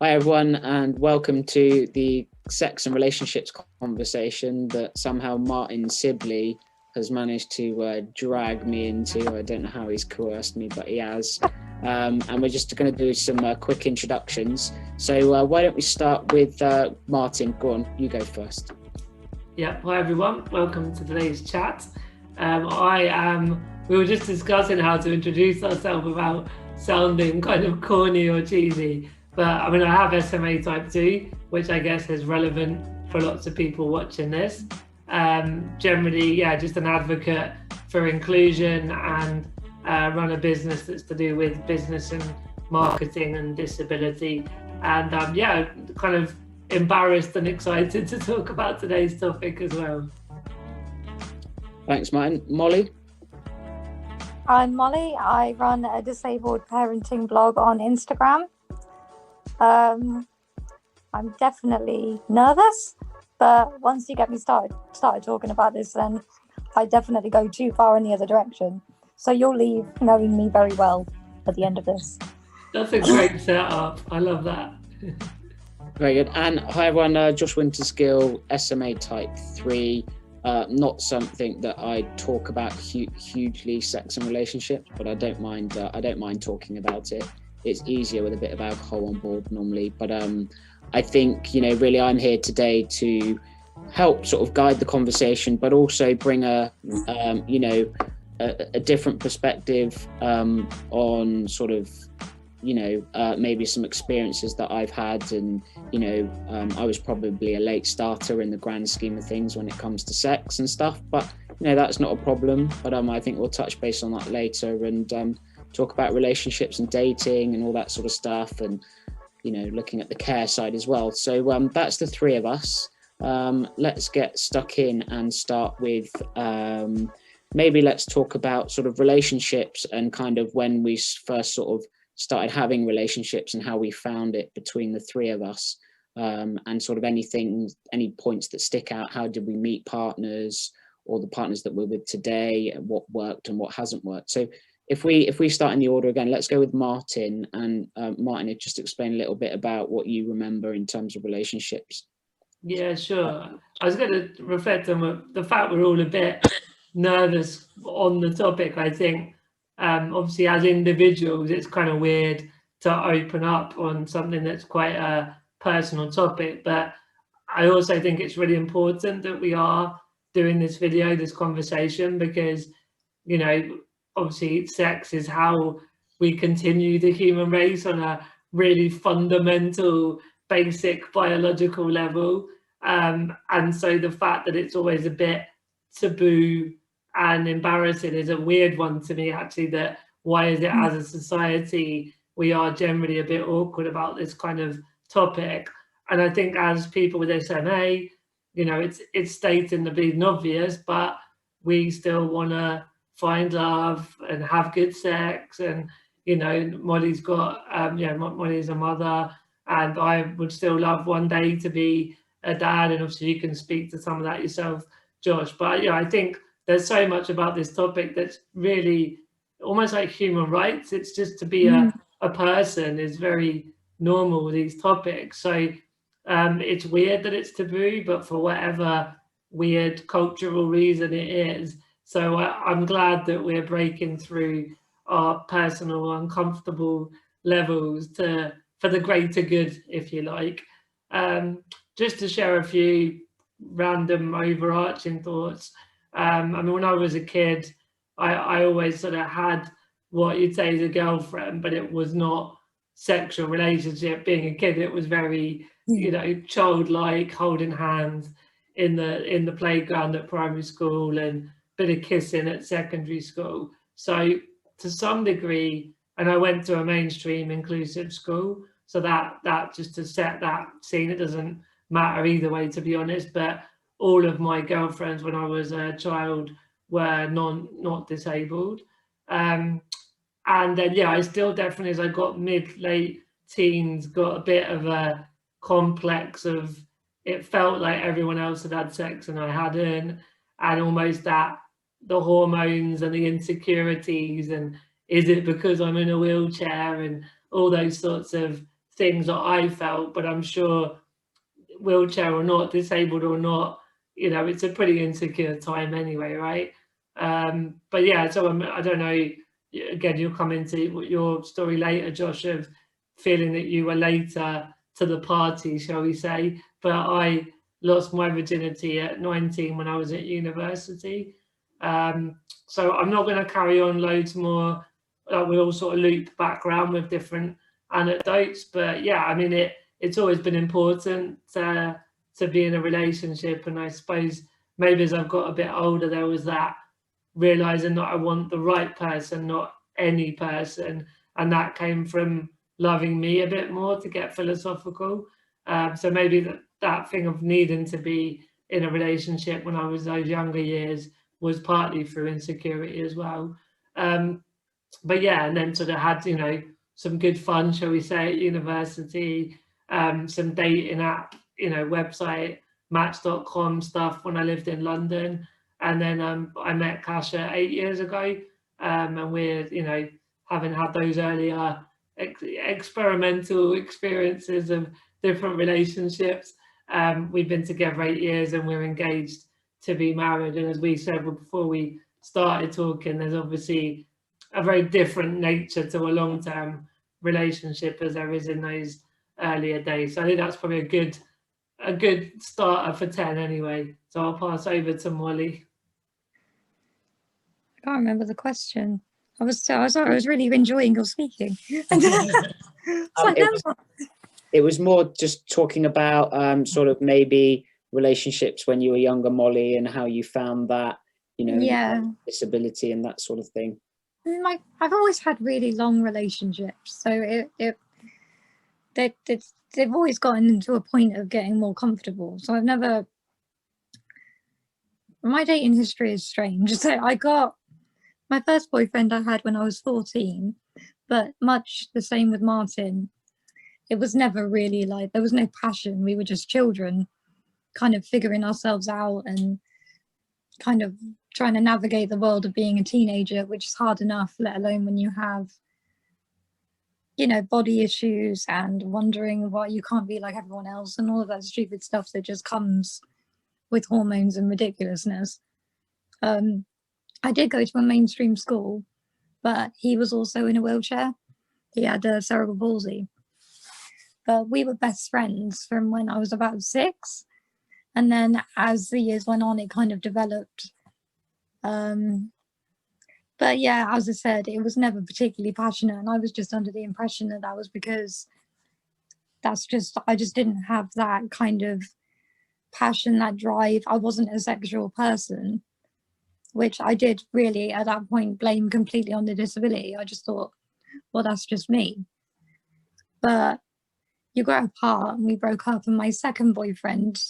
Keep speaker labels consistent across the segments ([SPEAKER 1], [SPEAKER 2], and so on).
[SPEAKER 1] Hi everyone, and welcome to the sex and relationships conversation that somehow Martyn Sibley has managed to drag me into. I don't know how he's coerced me, but he has. And we're just going to do some quick introductions. So why don't we start with Martyn? Go on, you go first.
[SPEAKER 2] Yeah, hi everyone, welcome to today's chat. We were just discussing how to introduce ourselves without sounding kind of corny or cheesy. But I mean, I have SMA type 2, which I guess is relevant for lots of people watching this. Generally, yeah, just an advocate for inclusion and run a business that's to do with business and marketing and disability. And yeah, kind of embarrassed and excited to talk about today's topic as well.
[SPEAKER 1] Thanks, Martyn. Molly?
[SPEAKER 3] I'm Molly. I run a disabled parenting blog on Instagram. I'm definitely nervous, but once you get me started talking about this, then I definitely go too far in the other direction. So you'll leave knowing me very well at the end of this.
[SPEAKER 2] That's a great setup. I love that.
[SPEAKER 1] Very good. And hi everyone, Josh Wintersgill, SMA type 3. Not something that I talk about hugely, sex and relationships, but I don't mind talking about it. It's easier with a bit of alcohol on board normally, but I think, really I'm here today to help sort of guide the conversation, but also bring a different perspective on sort of, maybe some experiences that I've had. And, I was probably a late starter in the grand scheme of things when it comes to sex and stuff, but, that's not a problem. But I think we'll touch base on that later and talk about relationships and dating and all that sort of stuff, and, looking at the care side as well. So that's the three of us. Let's get stuck in and start with, maybe let's talk about sort of relationships and kind of when we first sort of started having relationships and how we found it between the three of us, and sort of any points that stick out. How did we meet partners, or the partners that we're with today, and what worked and what hasn't worked? So if we start in the order again, let's go with Martyn. And Martyn, just explain a little bit about what you remember in terms of relationships.
[SPEAKER 2] Yeah, sure. I was going to reflect on the fact we're all a bit nervous on the topic. I think obviously as individuals, it's kind of weird to open up on something that's quite a personal topic. But I also think it's really important that we are doing this video, this conversation, because, obviously sex is how we continue the human race on a really fundamental, basic biological level. And so the fact that it's always a bit taboo and embarrassing is a weird one to me, actually, that why is it as a society we are generally a bit awkward about this kind of topic. And I think as people with SMA, it's stating the bleeding obvious, but we still want to find love and have good sex. And Molly's got Molly's a mother, and I would still love one day to be a dad, and obviously you can speak to some of that yourself, Josh. But I think there's so much about this topic that's really almost like human rights. It's just to be a person is very normal with these topics. So it's weird that it's taboo, but for whatever weird cultural reason it is. So I'm glad that we're breaking through our personal uncomfortable levels for the greater good, if you like. Just to share a few random overarching thoughts. I mean, when I was a kid, I always sort of had what you'd say is a girlfriend, but it was not sexual relationship. Being a kid, it was very, childlike, holding hands in the playground at primary school and bit of kissing at secondary school. So to some degree, and I went to a mainstream inclusive school, so that just to set that scene, it doesn't matter either way, to be honest, but all of my girlfriends when I was a child were not disabled. And then, I still definitely, as I got late teens, got a bit of a complex of, it felt like everyone else had sex and I hadn't, and almost that the hormones and the insecurities, and is it because I'm in a wheelchair, and all those sorts of things that I felt, but I'm sure wheelchair or not, disabled or not, you know, it's a pretty insecure time anyway, right? But yeah, so I don't know, again, you'll come into your story later, Josh, of feeling that you were later to the party, shall we say, but I lost my virginity at 19 when I was at university. So I'm not going to carry on loads more. We'll all sort of loop back around with different anecdotes, but yeah, I mean, it's always been important to be in a relationship, and I suppose maybe as I've got a bit older, there was that realizing that I want the right person, not any person, and that came from loving me a bit more, to get philosophical. So maybe that thing of needing to be in a relationship when I was those younger years was partly through insecurity as well. But yeah, and then sort of had, you know, some good fun, shall we say, at university, some dating app, you know, website, match.com stuff when I lived in London. And then I met Kasia 8 years ago, and we're, you know, having had those earlier experimental experiences of different relationships. We've been together 8 years and we're engaged to be married. And as we said before we started talking, there's obviously a very different nature to a long-term relationship as there is in those earlier days. So I think that's probably a good starter for 10 anyway. So I'll pass over to Molly.
[SPEAKER 3] I can't remember the question. I was really enjoying your speaking.
[SPEAKER 1] It was more just talking about sort of maybe relationships when you were younger, Molly, and how you found that, you know,
[SPEAKER 3] yeah,
[SPEAKER 1] disability and that sort of thing.
[SPEAKER 3] I've always had really long relationships, so they've always gotten to a point of getting more comfortable. So I've never. My dating history is strange. So I got my first boyfriend I had when I was 14, but much the same with Martyn. It was never really like, there was no passion. We were just children, kind of figuring ourselves out and kind of trying to navigate the world of being a teenager, which is hard enough, let alone when you have, you know, body issues and wondering why you can't be like everyone else and all of that stupid stuff that just comes with hormones and ridiculousness. I did go to a mainstream school, but he was also in a wheelchair. He had cerebral palsy. But we were best friends from when I was about 6. And then as the years went on, it kind of developed. But yeah, as I said, it was never particularly passionate. And I was just under the impression that that was because I just didn't have that kind of passion, that drive. I wasn't a sexual person, which I did really at that point blame completely on the disability. I just thought, well, that's just me. But you grow apart, and we broke up, and my second boyfriend,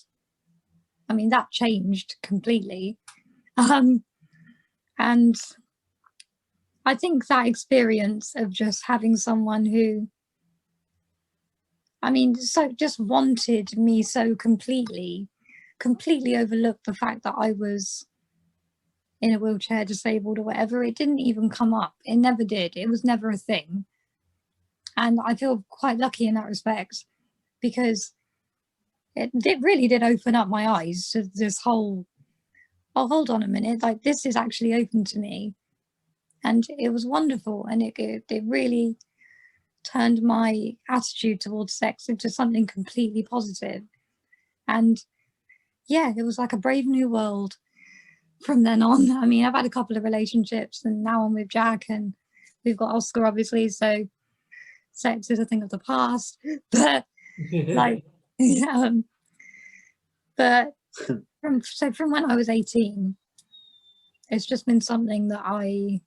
[SPEAKER 3] I mean, that changed completely. And I think that experience of just having someone who, I mean, so just wanted me so completely overlooked the fact that I was in a wheelchair, disabled or whatever. It didn't even come up. It never did. It was never a thing. And I feel quite lucky in that respect, because it really did open up my eyes to this whole, oh, hold on a minute, like this is actually open to me. And it was wonderful. And it really turned my attitude towards sex into something completely positive. And yeah, it was like a brave new world from then on. I mean, I've had a couple of relationships, and now I'm with Jack, and we've got Oscar, obviously. So sex is a thing of the past. But like, but from when I was 18, it's just been something that I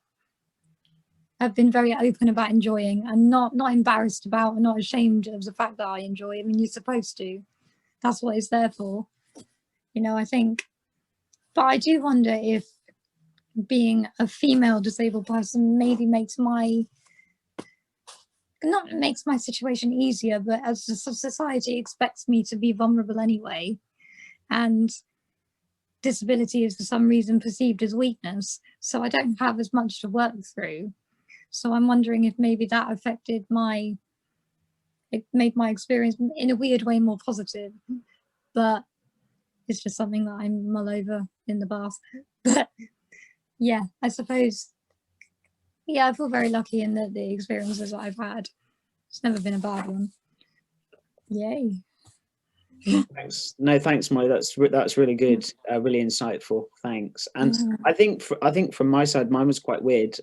[SPEAKER 3] have been very open about enjoying, and not embarrassed about, and not ashamed of the fact that I enjoy. I mean, you're supposed to. That's what it's there for. You know, I think. But I do wonder if being a female disabled person maybe makes my situation easier, but as society expects me to be vulnerable anyway, and disability is for some reason perceived as weakness, so I don't have as much to work through. So I'm wondering if maybe that affected my it made my experience in a weird way more positive. But it's just something that I mull over in the bath. But yeah, I suppose, yeah, I feel very lucky in the experiences that I've had. It's never been a bad one. Yay.
[SPEAKER 1] Thanks. No, thanks, Molly. That's really good, really insightful. Thanks. And I think from my side, mine was quite weird.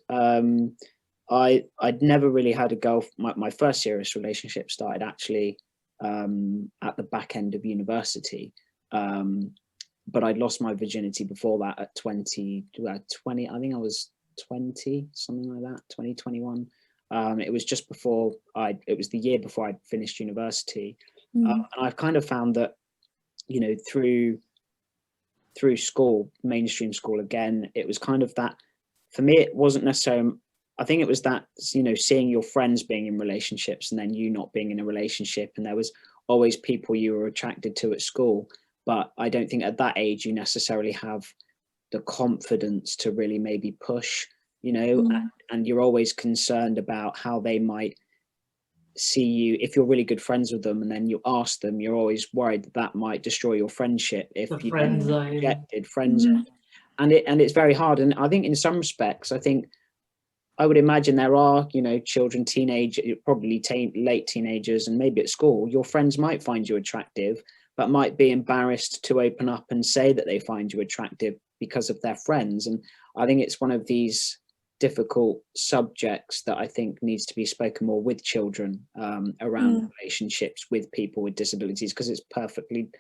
[SPEAKER 1] I'd never really had a girl. My first serious relationship started actually at the back end of university, but I'd lost my virginity before that at 20. I think I was 20, something like that, 2021. It was just before it was the year before I'd finished university. And I've kind of found that, you know, through school, mainstream school, again, it was kind of that, for me, it wasn't necessarily, I think it was that, you know, seeing your friends being in relationships and then you not being in a relationship, and there was always people you were attracted to at school. But I don't think at that age you necessarily have the confidence to really maybe push, you know, and you're always concerned about how they might see you if you're really good friends with them, and then you ask them, you're always worried that might destroy your friendship if you rejected friends. And it's very hard. And I think in some respects, I would imagine there are, you know, children, probably late teenagers, and maybe at school, your friends might find you attractive, but might be embarrassed to open up and say that they find you attractive because of their friends. And I think it's one of these difficult subjects that I think needs to be spoken more with children, around relationships with people with disabilities, because it's perfectly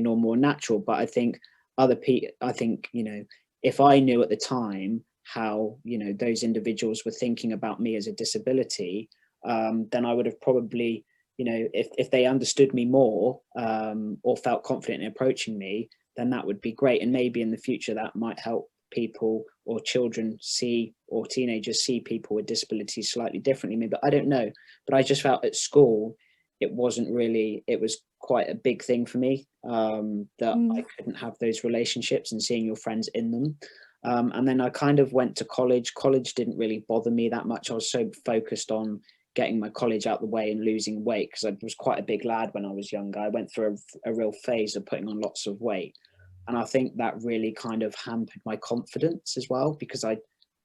[SPEAKER 1] normal and natural. But I think you know, if I knew at the time how, you know, those individuals were thinking about me as a disability, then I would have probably, you know, if they understood me more, or felt confident in approaching me, then that would be great. And maybe in the future that might help people or children see, or teenagers see people with disabilities slightly differently, maybe. I don't know. But I just felt at school it was quite a big thing for me, that I couldn't have those relationships and seeing your friends in them. And then I kind of went to college. College didn't really bother me that much. I was so focused on getting my college out the way and losing weight, because I was quite a big lad when I was younger. I went through a real phase of putting on lots of weight. And I think that really kind of hampered my confidence as well, because I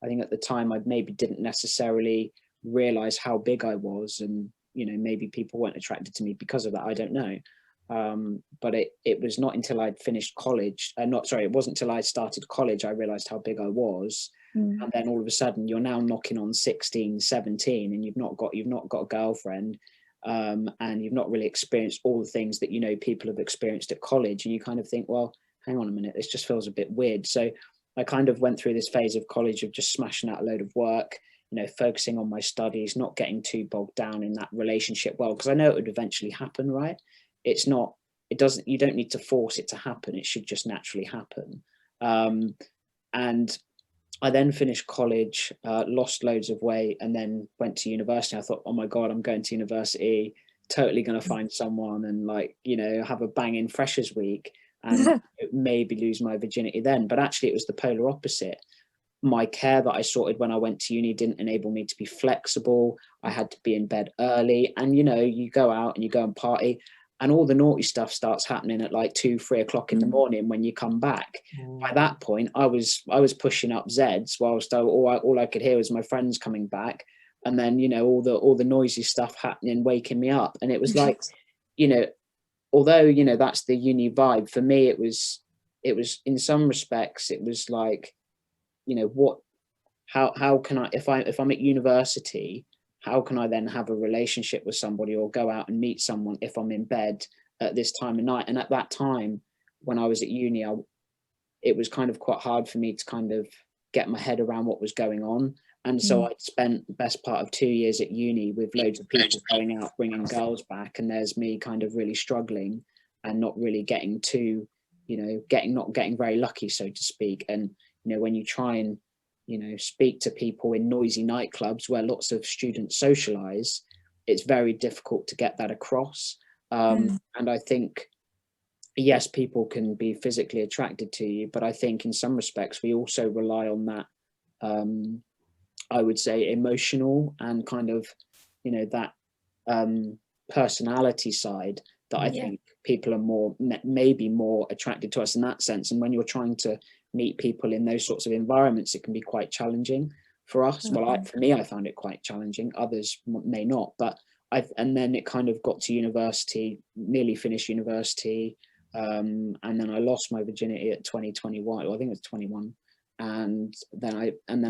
[SPEAKER 1] think at the time I maybe didn't necessarily realize how big I was, and, you know, maybe people weren't attracted to me because of that. I don't know. But it was not until I'd finished college, it wasn't until I started college I realized how big I was. And then all of a sudden you're now knocking on 16, 17, and you've not got a girlfriend, and you've not really experienced all the things that, you know, people have experienced at college, and you kind of think, well, hang on a minute, this just feels a bit weird. So I kind of went through this phase of college of just smashing out a load of work, you know, focusing on my studies, not getting too bogged down in that relationship world, because I know it would eventually happen, right? You don't need to force it to happen. It should just naturally happen. And I then finished college, lost loads of weight, and then went to university. I thought, oh my God, I'm going to university, totally going to find someone and, like, you know, have a banging freshers week and maybe lose my virginity then. But actually it was the polar opposite. My care that I sorted when I went to uni didn't enable me to be flexible. I had to be in bed early, and, you know, you go out and you go and party, and all the naughty stuff starts happening at like 2-3 o'clock in the morning when you come back. By that point, I was pushing up Zeds whilst all I could hear was my friends coming back, and then, you know, all the noisy stuff happening, waking me up. And it was like, you know, although, you know, that's the uni vibe, for me it was in some respects it was like, you know, how can I, if I'm at university, how can I then have a relationship with somebody or go out and meet someone if I'm in bed at this time of night? And at that time, when I was at uni, it was kind of quite hard for me to kind of get my head around what was going on. And so I'd spent the best part of 2 years at uni with loads of people going out, bringing girls back. And there's me kind of really struggling and not really getting to, you know, not getting very lucky, so to speak. And, you know, when you try and, you know, speak to people in noisy nightclubs where lots of students socialize, it's very difficult to get that across. And I think, yes, people can be physically attracted to you, but I think in some respects we also rely on that, I would say, emotional and kind of, you know, that personality side that I think people are more, maybe more attracted to us in that sense. And when you're trying to meet people in those sorts of environments, it can be quite challenging for us. Well, for me, I found it quite challenging. Others may not, but and then it kind of got to university, nearly finished university. And then I lost my virginity at 21, or I think it was 21. And then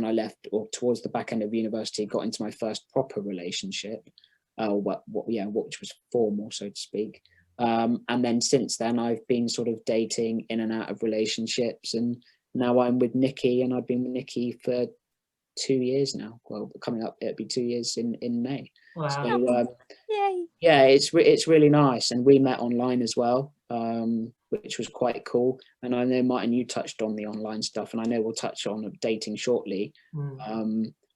[SPEAKER 1] I left, or towards the back end of university, got into my first proper relationship, which was formal, so to speak. And then since then, I've been sort of dating in and out of relationships, and now I'm with Nikki, and I've been with Nikki for 2 years now. Well, coming up, it'll be 2 years in May.
[SPEAKER 2] Wow.
[SPEAKER 1] So
[SPEAKER 3] Yay.
[SPEAKER 1] yeah, it's really nice, and we met online as well, which was quite cool. And I know, Martyn, you touched on the online stuff, and I know we'll touch on dating shortly,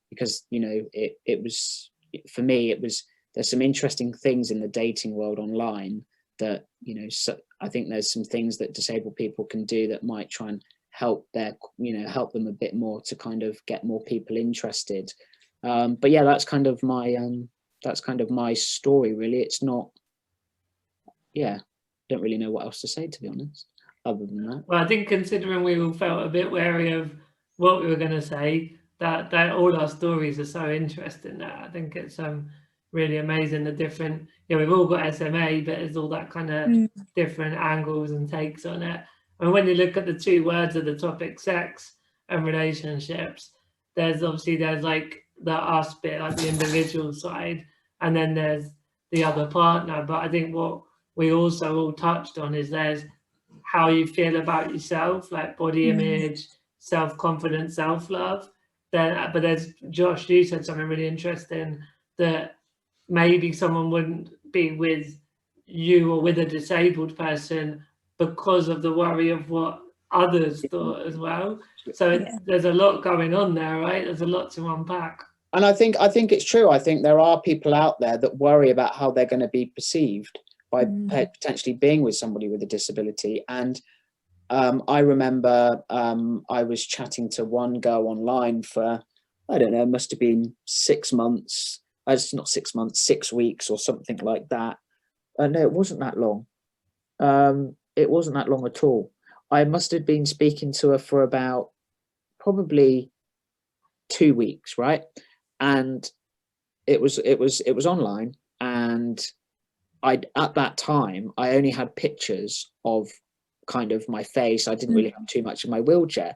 [SPEAKER 1] because you know it was, for me, it was, there's some interesting things in the dating world online that, you know, so I think there's some things that disabled people can do that might try and help help them a bit more to kind of get more people interested. But yeah, that's kind of my story, really. It's not, don't really know what else to say, to be honest, other than that.
[SPEAKER 2] Well, I think considering we all felt a bit wary of what we were going to say, that all our stories are so interesting that I think it's really amazing, the different, we've all got SMA, but there's all that kind of different angles and takes on it. And when you look at the two words of the topic, sex and relationships, there's like the us bit, like the individual side, and then there's the other partner. But I think what we also all touched on is there's how you feel about yourself, like body image, self-confidence, self-love. But there's, Josh, you said something really interesting, that maybe someone wouldn't be with you or with a disabled person because of the worry of what others thought as well. So there's a lot going on there, right? There's a lot to unpack.
[SPEAKER 1] And I think it's true. I think there are people out there that worry about how they're going to be perceived by potentially being with somebody with a disability. And I remember I was chatting to one girl online for, I don't know, it must have been 6 months. It's not 6 months, 6 weeks or something like that. No, it wasn't that long. It wasn't that long at all. I must have been speaking to her for about probably 2 weeks, right? And it was online, and at that time I only had pictures of kind of my face. I didn't really have too much of my wheelchair.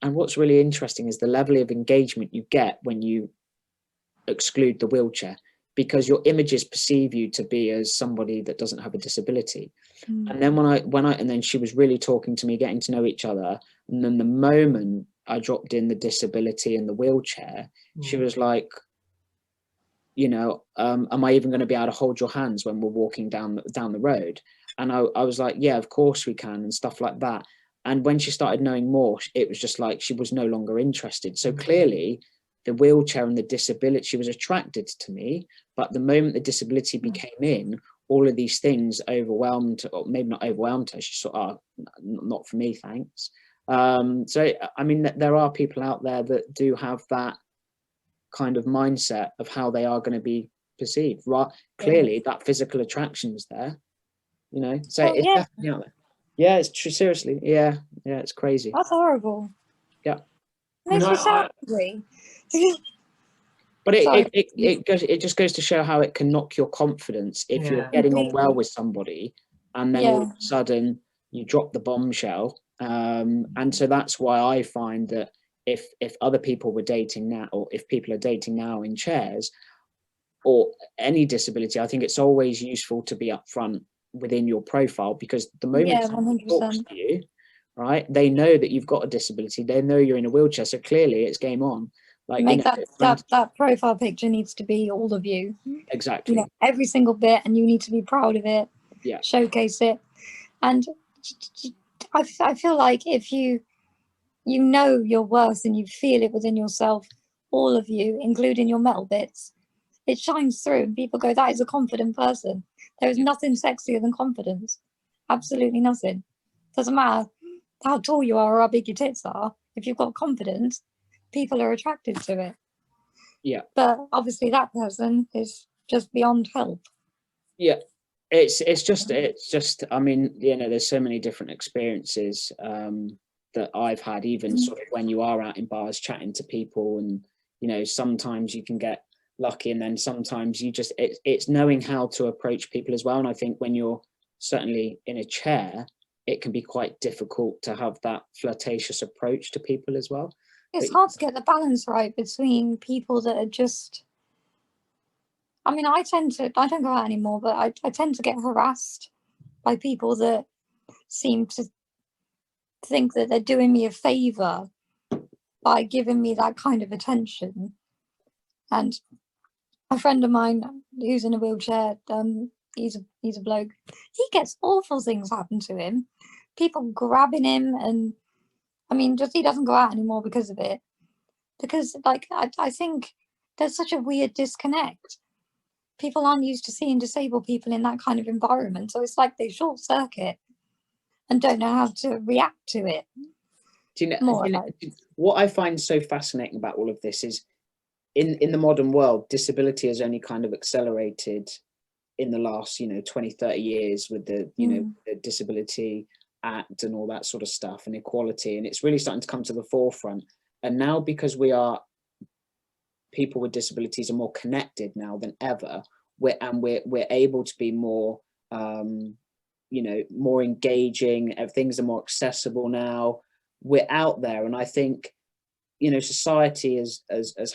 [SPEAKER 1] And what's really interesting is the level of engagement you get when you exclude the wheelchair, because your images perceive you to be as somebody that doesn't have a disability. And then and then she was really talking to me, getting to know each other, and then the moment I dropped in the disability and the wheelchair, she was like, you know, am I even going to be able to hold your hands when we're walking down the road? And I was like, yeah, of course we can, and stuff like that. And when she started knowing more, it was just like she was no longer interested. So clearly the wheelchair and the disability, she was attracted to me, but the moment the disability became in, all of these things overwhelmed, or maybe not overwhelmed her. She thought, oh, not for me, thanks. So, I mean, there are people out there that do have that kind of mindset of how they are going to be perceived. Right? Clearly, that physical attraction is there, you know. So it's definitely out there. Yeah, it's true. Seriously, yeah, it's crazy.
[SPEAKER 3] That's horrible.
[SPEAKER 1] Yeah,
[SPEAKER 3] makes me so angry.
[SPEAKER 1] But it just goes to show how it can knock your confidence if you're getting on well with somebody, and then all of a sudden you drop the bombshell. And so that's why I find that if other people were dating now, or if people are dating now in chairs or any disability, I think it's always useful to be upfront within your profile, because the moment someone talks to you, right, they know that you've got a disability, they know you're in a wheelchair, so clearly it's game on. Like,
[SPEAKER 3] make that profile picture needs to be all of you,
[SPEAKER 1] exactly,
[SPEAKER 3] you know, every single bit, and you need to be proud of it, showcase it. And I feel like if you know your worth and you feel it within yourself, all of you, including your metal bits, it shines through, and people go, that is a confident person. There is nothing sexier than confidence. Absolutely nothing. Doesn't matter how tall you are or how big your tits are. If you've got confidence, people are attracted to it.
[SPEAKER 1] Yeah.
[SPEAKER 3] But obviously that person is just beyond help.
[SPEAKER 1] Yeah, it's just I mean, you know, there's so many different experiences that I've had, even sort of when you are out in bars chatting to people, and you know, sometimes you can get lucky, and then sometimes you just it's knowing how to approach people as well. And I think when you're certainly in a chair, it can be quite difficult to have that flirtatious approach to people as well.
[SPEAKER 3] It's hard to get the balance right between people that are just, I mean, I don't go out anymore, but I tend to get harassed by people that seem to think that they're doing me a favour by giving me that kind of attention. And a friend of mine who's in a wheelchair, he's a bloke, he gets awful things happen to him. People grabbing him, and I mean, just he doesn't go out anymore because of it. Because like I think there's such a weird disconnect. People aren't used to seeing disabled people in that kind of environment, so it's like they short circuit and don't know how to react to it.
[SPEAKER 1] Do you know, what I find so fascinating about all of this is in the modern world, disability has only kind of accelerated in the last, you know, 20, 30 years with the, you know, the Disability Act and all that sort of stuff, and equality, and it's really starting to come to the forefront. And now, because people with disabilities are more connected now than ever, we're able to be more, you know, more engaging. Things are more accessible now. We're out there, and I think, you know, society as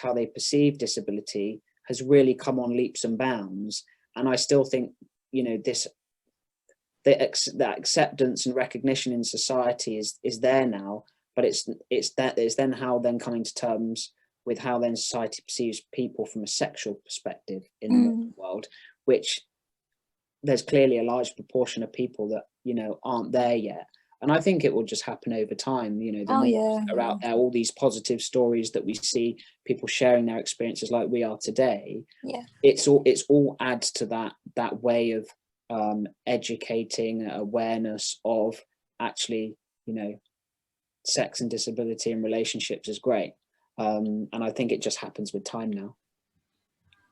[SPEAKER 1] how they perceive disability has really come on leaps and bounds. And I still think, you know, that acceptance and recognition in society is there now, but it's then how then coming to terms with how then society perceives people from a sexual perspective in the modern world, which there's clearly a large proportion of people that, you know, aren't there yet. And I think it will just happen over time. You know, are out there, all these positive stories that we see, people sharing their experiences like we are today.
[SPEAKER 3] Yeah,
[SPEAKER 1] it's all adds to that way of educating, awareness of actually, you know, sex and disability and relationships is great. And I think it just happens with time now.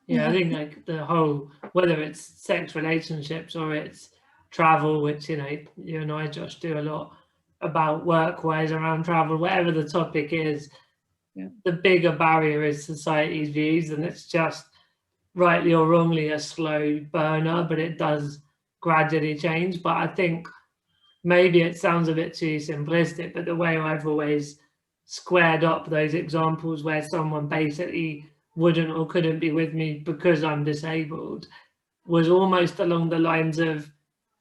[SPEAKER 2] Yeah, I think like the whole, whether it's sex relationships or it's travel, which, you know, you and I, Josh, do a lot about work-wise around travel, whatever the topic is, the bigger barrier is society's views, and it's just rightly or wrongly a slow burner, but it does gradually change. But I think maybe it sounds a bit too simplistic, but the way I've always squared up those examples where someone basically wouldn't or couldn't be with me because I'm disabled was almost along the lines of,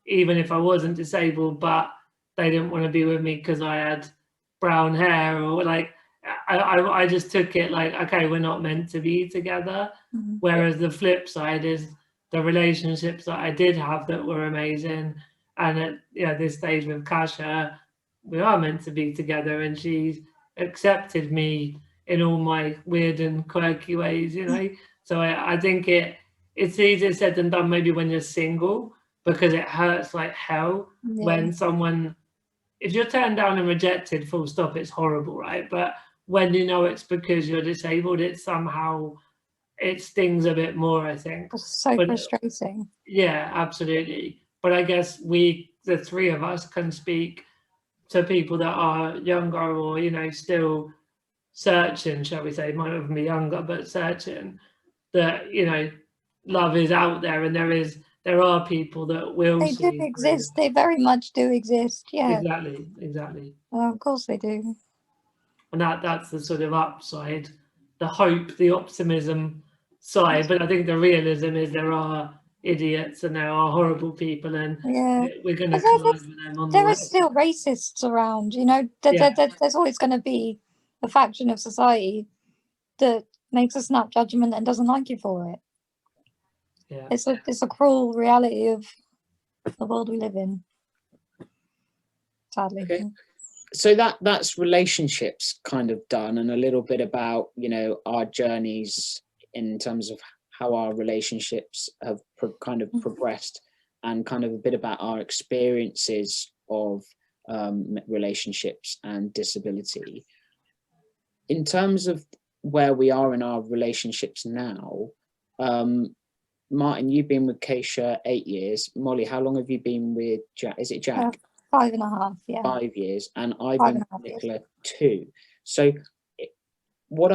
[SPEAKER 2] even if I wasn't disabled, but they didn't want to be with me because I had brown hair, or like, I just took it like, okay, we're not meant to be together. Whereas the flip side is the relationships that I did have that were amazing. And at, you know, this stage with Kasha, we are meant to be together, and she's accepted me in all my weird and quirky ways, you know. So I think it's easier said than done maybe when you're single, because it hurts like hell when someone, if you're turned down and rejected, full stop, it's horrible, right? But when you know it's because you're disabled, it stings a bit more, I think.
[SPEAKER 3] It's so frustrating.
[SPEAKER 2] Yeah, absolutely. But I guess we, the three of us, can speak to people that are younger, or, you know, still searching, shall we say, might even be younger, but searching, that, you know, love is out there, and there are people that will
[SPEAKER 3] They do exist. They very much do exist. Yeah,
[SPEAKER 2] exactly.
[SPEAKER 3] Of course they do.
[SPEAKER 2] And that's the sort of upside, the hope, the optimism side. But I think the realism is there are idiots and there are horrible people, and we're going to collide with them on the way.
[SPEAKER 3] There are still racists around, you know. There's always going to be a faction of society that makes a snap judgment and doesn't like you for it.
[SPEAKER 2] Yeah,
[SPEAKER 3] it's a cruel reality of the world we live in, sadly.
[SPEAKER 1] Okay. So that's relationships kind of done, and a little bit about, you know, our journeys in terms of how our relationships have kind of progressed, and kind of a bit about our experiences of relationships and disability. In terms of where we are in our relationships now, Martyn, you've been with Keisha 8 years. Molly, how long have you been with Jack? Is it Jack?
[SPEAKER 3] 5.5, yeah.
[SPEAKER 1] 5 years. And I've
[SPEAKER 3] Five
[SPEAKER 1] been
[SPEAKER 3] and a half
[SPEAKER 1] with
[SPEAKER 3] years.
[SPEAKER 1] Nicola 2. So what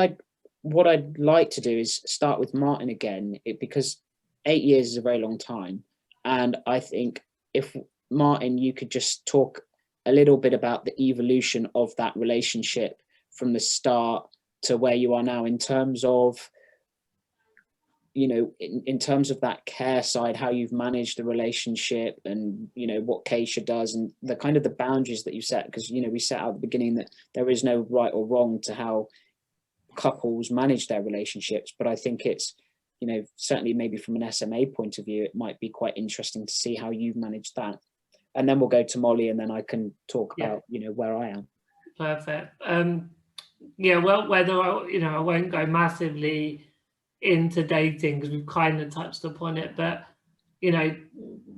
[SPEAKER 1] I'd like to do is start with Martyn again, because 8 years is a very long time. And I think if, Martyn, you could just talk a little bit about the evolution of that relationship from the start to where you are now, in terms of, you know, in terms of that care side, how you've managed the relationship, and, you know, what Keisha does, and the kind of the boundaries that you set, because, you know, we set out at the beginning that there is no right or wrong to how couples manage their relationships. But I think it's, you know, certainly maybe from an SMA point of view, it might be quite interesting to see how you've managed that. And then we'll go to Molly, and then I can talk about, you know, where I am.
[SPEAKER 2] Perfect. Yeah, well, whether I won't go massively into dating because we've kind of touched upon it, but, you know,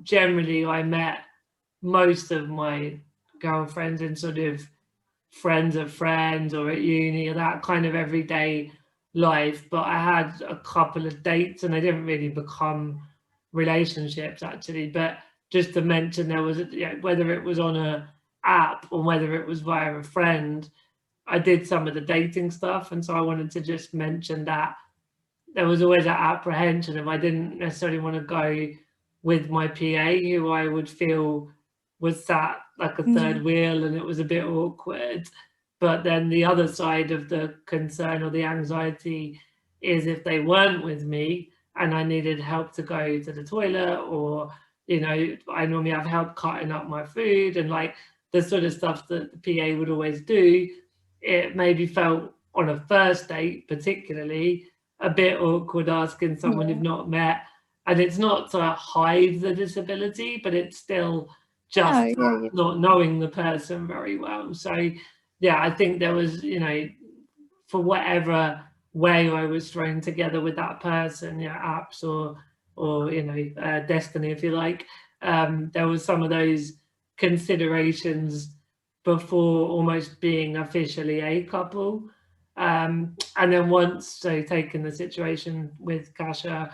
[SPEAKER 2] generally I met most of my girlfriends in sort of friends of friends or at uni, or that kind of everyday life. But I had a couple of dates and they didn't really become relationships actually. But just to mention, there was, whether it was on a app or whether it was via a friend, I did some of the dating stuff. And so I wanted to just mention that there was always that apprehension if I didn't necessarily want to go with my PA, who I would feel was sat like a third wheel, and it was a bit awkward. But then the other side of the concern or the anxiety is if they weren't with me and I needed help to go to the toilet, or, you know, I normally have help cutting up my food and like the sort of stuff that the PA would always do, it maybe felt on a first date particularly a bit awkward asking someone you've not met. And it's not to hide the disability, but it's still just not knowing the person very well. So yeah, I think there was, you know, for whatever way I was thrown together with that person, apps or you know, destiny, if you like, there was some of those considerations before almost being officially a couple. And then once, so taking the situation with Kasha,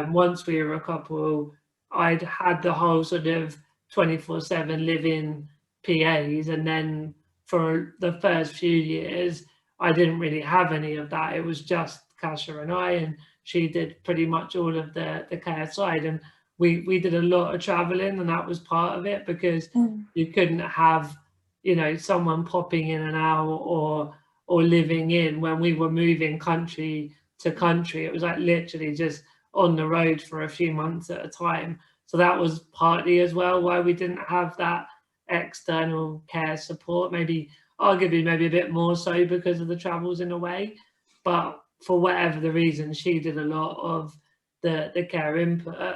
[SPEAKER 2] once we were a couple, I'd had the whole sort of 24/7 live-in PAs, and then for the first few years, I didn't really have any of that. It was just Kasha and I, and she did pretty much all of the care side. And we did a lot of traveling, and that was part of it, because you couldn't have, you know, someone popping in and out or living in. When we were moving country to country, it was like literally just on the road for a few months at a time. So that was partly as well why we didn't have that external care support, maybe arguably maybe a bit more so because of the travels in a way. But for whatever the reason, she did a lot of the care input.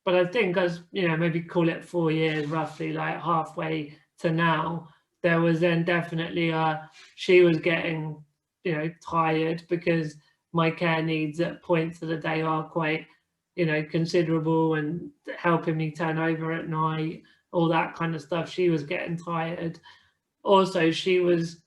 [SPEAKER 2] But I think, as you know, maybe call it 4 years roughly, like halfway to now, there was then definitely she was getting, you know, tired, because my care needs at points of the day are quite, you know, considerable, and helping me turn over at night, all that kind of stuff. She was getting tired. Also, she was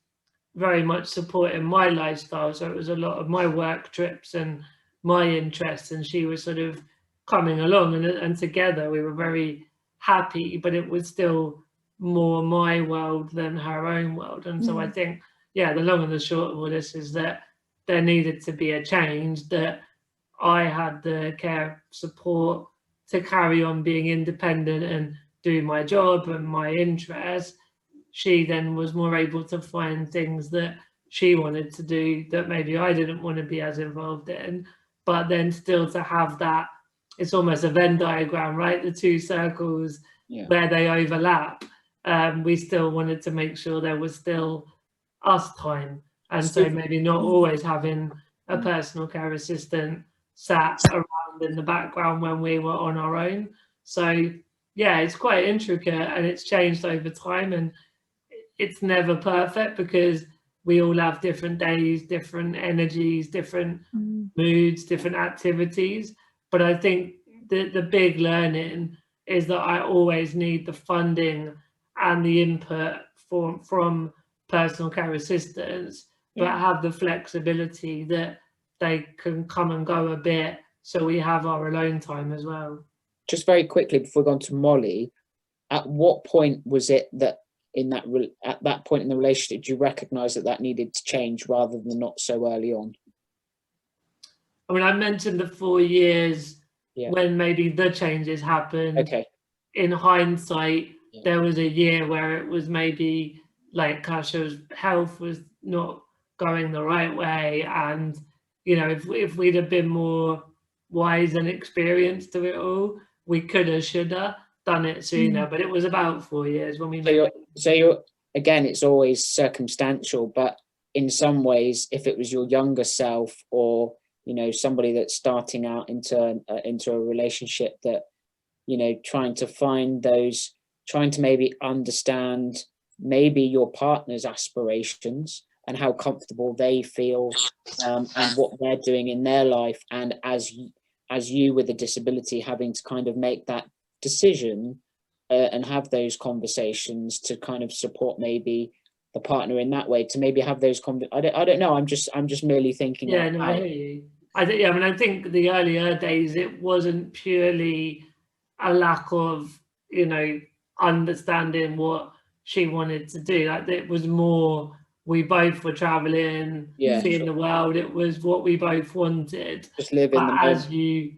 [SPEAKER 2] very much supporting my lifestyle, so it was a lot of my work trips and my interests, and she was sort of coming along, and together we were very happy, but it was still more my world than her own world. And so I think, yeah, the long and the short of all this is that there needed to be a change, that I had the care support to carry on being independent and do my job and my interests. She then was more able to find things that she wanted to do that maybe I didn't want to be as involved in, but then still to have that, it's almost a Venn diagram, right? The two circles where they overlap. We still wanted to make sure there was still us time. And so maybe not always having a personal care assistant sat around in the background when we were on our own. So yeah, it's quite intricate, and it's changed over time, and it's never perfect because we all have different days, different energies, different moods, different activities. But I think the big learning is that I always need the funding and the input from personal care assistants, but have the flexibility that they can come and go a bit so we have our alone time as well.
[SPEAKER 1] Just very quickly before we go on to Molly, at what point was it that at that point in the relationship, did you recognise that needed to change rather than not so early on?
[SPEAKER 2] I mean, I mentioned the 4 years when maybe the changes happened.
[SPEAKER 1] Okay.
[SPEAKER 2] In hindsight, there was a year where it was maybe like Kasha's health was not going the right way, and you know, if we'd have been more wise and experienced to it all, we coulda, shoulda done it sooner. But it was about 4 years when we made
[SPEAKER 1] so you're again, it's always circumstantial, but in some ways, if it was your younger self, or you know, somebody that's starting out into a relationship, that you know, trying to maybe understand maybe your partner's aspirations and how comfortable they feel, and what they're doing in their life, and as you with a disability having to kind of make that decision and have those conversations to kind of support maybe the partner in that way, to maybe have those I don't know, I'm just merely thinking.
[SPEAKER 2] Yeah, no, I hear you. I mean, I think the earlier days, it wasn't purely a lack of, you know, understanding what she wanted to do. Like, it was more, we both were traveling, seeing the world. It was what we both wanted.
[SPEAKER 1] Just live in the moment.
[SPEAKER 2] As you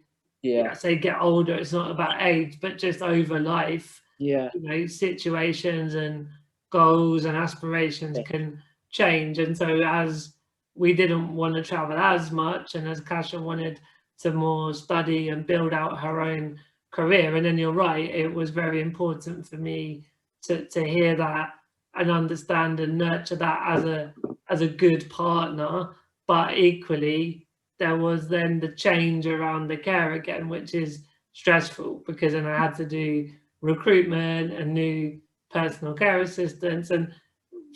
[SPEAKER 2] say, get older, it's not about age, but just over life. You know, situations and goals and aspirations can change. And so as we didn't want to travel as much, and as Kasha wanted to more study and build out her own career, and then you're right, it was very important for me to hear that and understand and nurture that as a good partner. But equally, there was then the change around the care again, which is stressful, because then I had to do recruitment and new personal care assistants, and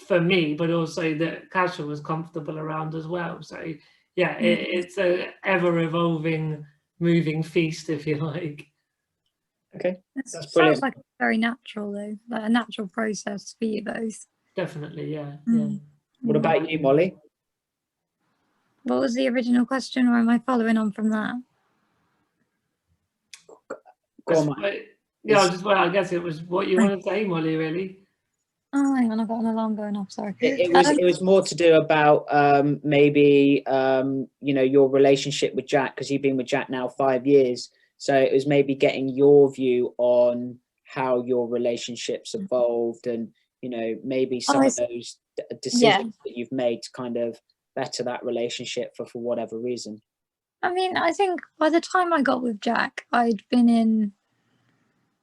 [SPEAKER 2] for me, but also that Kasha was comfortable around as well. So yeah, it's a ever evolving, moving feast, if you like.
[SPEAKER 1] Okay,
[SPEAKER 3] that sounds like very natural, though, like a natural process for you both.
[SPEAKER 2] Definitely, yeah.
[SPEAKER 1] What about you, Molly?
[SPEAKER 3] What was the original question, or am I following on from that?
[SPEAKER 2] I guess it was what you want to say, Molly, really.
[SPEAKER 3] Oh, hang on, I've got an alarm going off, sorry.
[SPEAKER 1] It was more to do about maybe you know, your relationship with Jack, because you've been with Jack now 5 years. So it was maybe getting your view on how your relationships evolved, and you know, maybe some of those decisions that you've made to kind of better that relationship for whatever reason.
[SPEAKER 3] I mean, I think by the time I got with Jack, I'd been in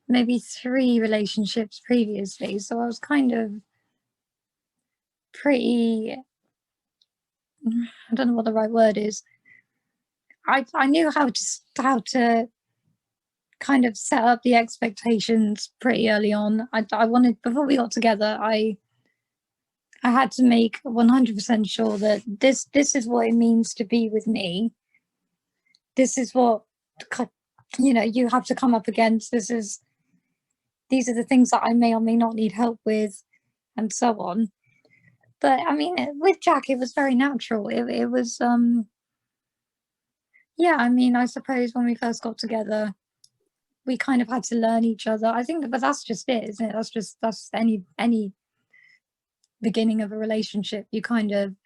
[SPEAKER 3] maybe 3 relationships previously, so I was kind of pretty, I don't know what the right word is. I knew how to kind of set up the expectations pretty early on. I wanted, before we got together, I had to make 100% sure that this is what it means to be with me. This is what, you know, you have to come up against. These are the things that I may or may not need help with, and so on. But I mean, with Jack, it was very natural. It was, yeah, I mean, I suppose when we first got together, we kind of had to learn each other. I think, but that's just it, isn't it? That's any beginning of a relationship. You kind of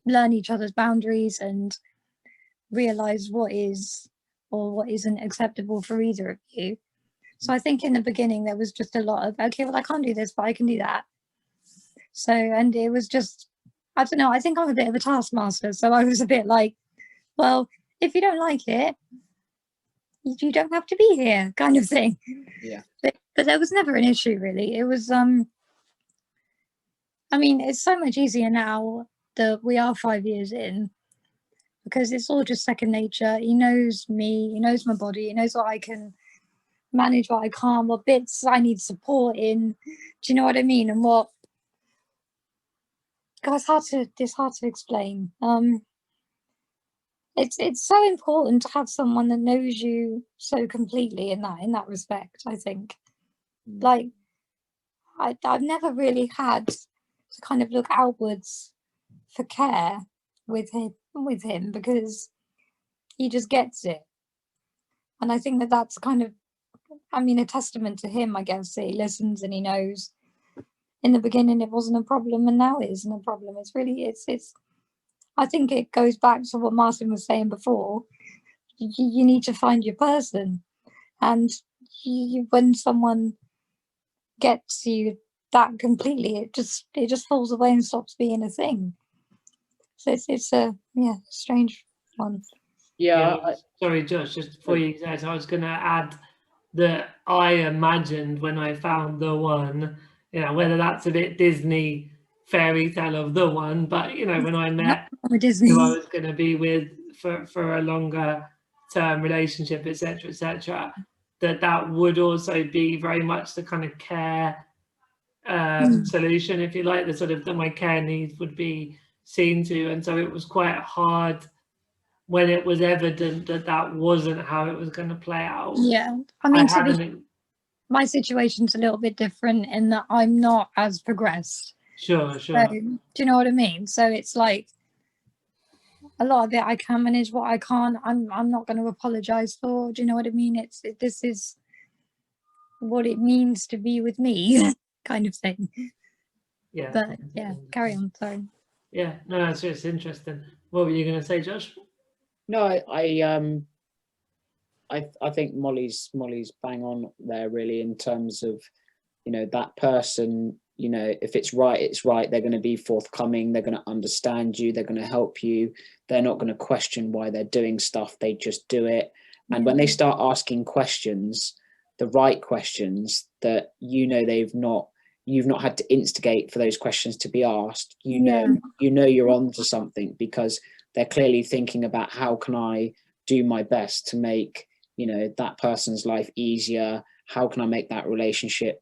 [SPEAKER 3] learn each other's boundaries and realize what is or what isn't acceptable for either of you. So I think in the beginning there was just a lot of, okay, well, I can't do this, but I can do that. So, and it was just, I don't know, I think I'm a bit of a taskmaster. So I was a bit like, well, if you don't like it, you don't have to be here, kind of thing.
[SPEAKER 1] Yeah.
[SPEAKER 3] But there was never an issue, really. It was, I mean, it's so much easier now that we are 5 years in, because it's all just second nature. He knows me, he knows my body, he knows what I can manage, what I can't, what bits I need support in. Do you know what I mean? And what, God, it's hard to explain. It's so important to have someone that knows you so completely in that respect, I think. Like, I've never really had to kind of look outwards for care with him, because he just gets it. And I think that that's kind of, I mean, a testament to him, I guess. He listens and he knows. In the beginning, it wasn't a problem, and now it isn't a problem. It's really, it's. I think it goes back to what Martyn was saying before. You need to find your person, and when someone gets you that completely, it just falls away and stops being a thing. So it's a strange one.
[SPEAKER 2] Sorry, Josh, just before you guys, I was going to add that I imagined when I found the one, whether that's a bit Disney fairy tale of the one, but when I met who I was going to be with for a longer term relationship, etc., that would also be very much the kind of care solution, if you like, the sort of that my care needs would be seen to. And so it was quite hard when it was evident that wasn't how it was going to play out.
[SPEAKER 3] Yeah, I mean, my situation's a little bit different in that I'm not as progressed.
[SPEAKER 2] Sure.
[SPEAKER 3] So, do you know what I mean? So it's like a lot of it I can manage, what I can't, I'm not going to apologize for. Do you know what I mean? This is what it means to be with me, kind of thing.
[SPEAKER 2] Yeah.
[SPEAKER 3] But yeah, carry on. Sorry.
[SPEAKER 2] Yeah, no, it's just interesting. What were you going to say, Josh?
[SPEAKER 1] No, I think Molly's bang on there, really, in terms of, that person, if it's right. They're going to be forthcoming. They're going to understand you. They're going to help you. They're not going to question why they're doing stuff. They just do it. And when they start asking questions, the right questions that, you've not had to instigate for those questions to be asked, you're onto something, because they're clearly thinking about how can I do my best to make, that person's life easier? How can I make that relationship,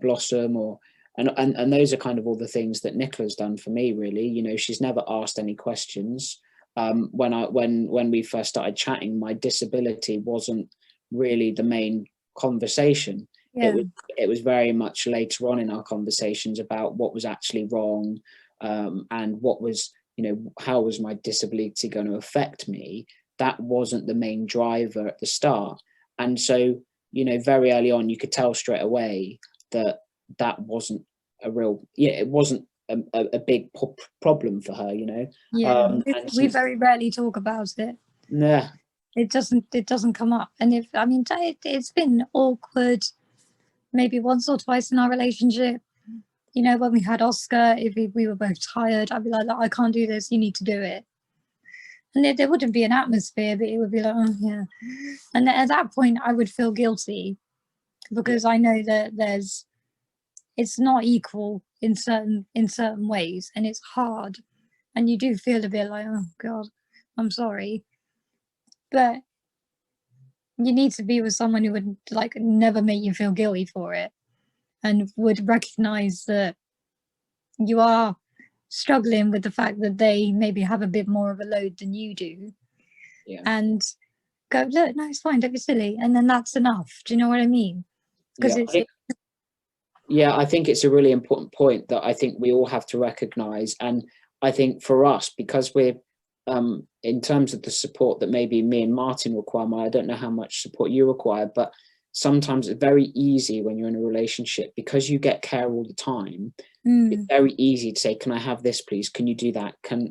[SPEAKER 1] blossom? And those are kind of all the things that Nicola's done for me, really. She's never asked any questions. When we first started chatting, my disability wasn't really the main conversation. It was very much later on in our conversations about what was actually wrong, and what was, how was my disability going to affect me. That wasn't the main driver at the start. And so, very early on, you could tell straight away that wasn't it wasn't a big problem for her,
[SPEAKER 3] we very rarely talk about it.
[SPEAKER 1] Yeah,
[SPEAKER 3] it doesn't come up. And it's been awkward maybe once or twice in our relationship. When we had Oscar, if we were both tired, I'd be like, I can't do this, you need to do it. And there wouldn't be an atmosphere, but it would be like, oh yeah. And at that point I would feel guilty, because I know that it's not equal in certain ways, and it's hard, and you do feel a bit like, oh God, I'm sorry. But you need to be with someone who would never make you feel guilty for it, and would recognize that you are struggling with the fact that they maybe have a bit more of a load than you do, and go, look, no, it's fine, don't be silly, and then that's enough. Do you know what I mean? Because
[SPEAKER 1] I think it's a really important point that I think we all have to recognize. And I think for us, because we're in terms of the support that maybe me and Martyn require, I don't know how much support you require, but sometimes it's very easy when you're in a relationship, because you get care all the time. It's very easy to say, can I have this, please? Can you do that? Can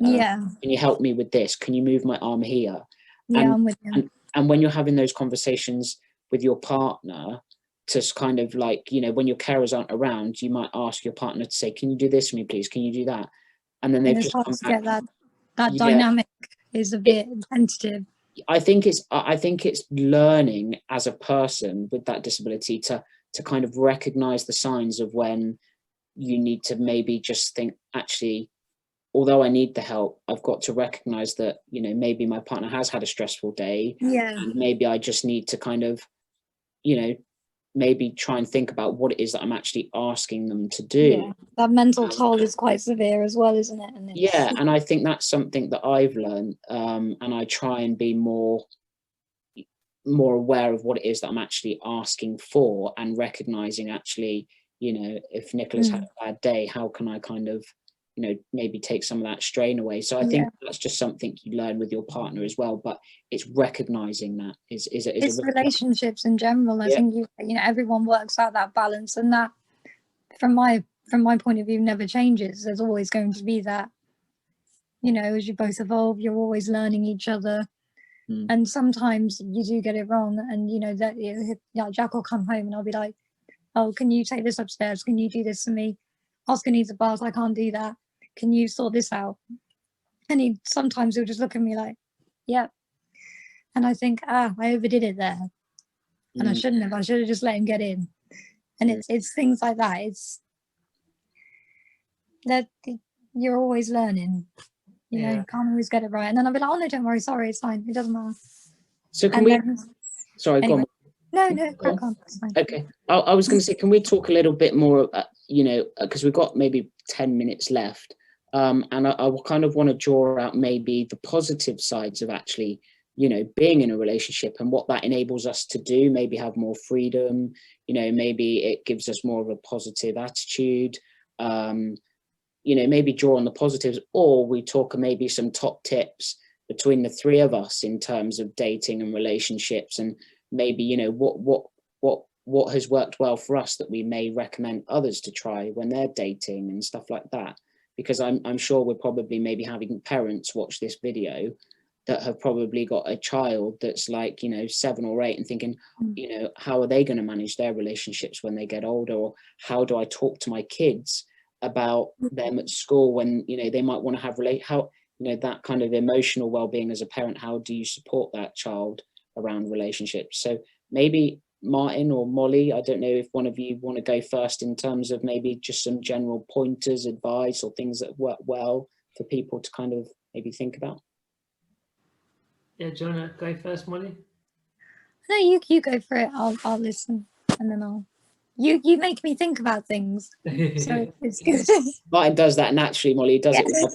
[SPEAKER 1] you help me with this? Can you move my arm here?
[SPEAKER 3] I'm with you.
[SPEAKER 1] And when you're having those conversations with your partner, to kind of when your carers aren't around, you might ask your partner to say, can you do this for me, please? Can you do that? And then they've just come back.
[SPEAKER 3] Get that dynamic is a bit tentative.
[SPEAKER 1] I think it's learning as a person with that disability to kind of recognize the signs of when you need to maybe just think, actually, although I need the help, I've got to recognize that, maybe my partner has had a stressful day. And maybe I just need to kind of, maybe try and think about what it is that I'm actually asking them to do.
[SPEAKER 3] That mental toll is quite severe as well, isn't it? And
[SPEAKER 1] and I think that's something that I've learned, and I try and be more aware of what it is that I'm actually asking for, and recognizing, actually, if Nicola's had a bad day, how can I kind of you know, maybe take some of that strain away. So I think that's just something you learn with your partner as well, but it's recognizing that it's
[SPEAKER 3] relationships in general. I think you know, everyone works out that balance, and that from my point of view never changes. There's always going to be that, you know, as you both evolve, you're always learning each other. And sometimes you do get it wrong, and you know that, you know, Jack will come home and I'll be like, oh, can you take this upstairs? Can you do this for me? Oscar needs a bath, I can't do that. Can you sort this out? And sometimes he'll just look at me like, yeah. And I think, I overdid it there. And I shouldn't have. I should have just let him get in. And it's things like that. It's that you're always learning. You know, you can't always get it right. And then I'll be like, oh no, don't worry, sorry, it's fine. It doesn't matter.
[SPEAKER 1] So can sorry,
[SPEAKER 3] anyway,
[SPEAKER 1] go on.
[SPEAKER 3] No, crack on. It's fine.
[SPEAKER 1] Okay. I was going to say, can we talk a little bit more, you know, because we've got maybe 10 minutes left. And I will kind of want to draw out maybe the positive sides of actually, you know, being in a relationship and what that enables us to do, maybe have more freedom, you know, maybe it gives us more of a positive attitude, you know, maybe draw on the positives, or we talk maybe some top tips between the three of us in terms of dating and relationships, and maybe, you know, what has worked well for us that we may recommend others to try when they're dating and stuff like that. Because I'm sure we're probably maybe having parents watch this video that have probably got a child that's like, you know, 7 or 8 and thinking, you know, how are they going to manage their relationships when they get older? Or how do I talk to my kids about them at school when, you know, they might want to have how, you know, that kind of emotional well-being as a parent, how do you support that child around relationships? So maybe Martyn or Molly, I don't know if one of you want to go first in terms of maybe just some general pointers, advice, or things that work well for people to kind of maybe think about.
[SPEAKER 2] Yeah, do you want to go first, Molly?
[SPEAKER 3] No, you go for it. I'll listen, and then you make me think about things, so it's good.
[SPEAKER 1] Martyn does that naturally, Molly. He does it with